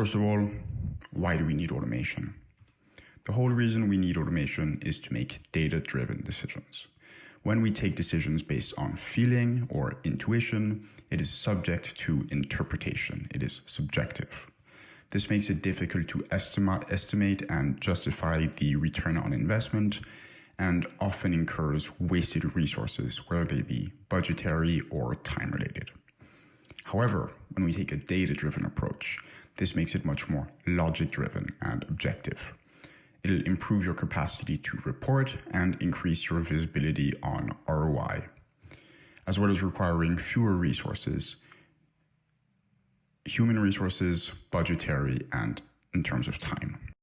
First of all, why do we need automation? The whole reason we need automation is to make data-driven decisions. When we take decisions based on feeling or intuition, it is subject to interpretation. It is subjective. This makes it difficult to estimate and justify the return on investment, and often incurs wasted resources, whether they be budgetary or time-related. However, when we take a data-driven approach, this makes it much more logic-driven and objective. It'll improve your capacity to report and increase your visibility on ROI, as well as requiring fewer resources, human resources, budgetary, and in terms of time.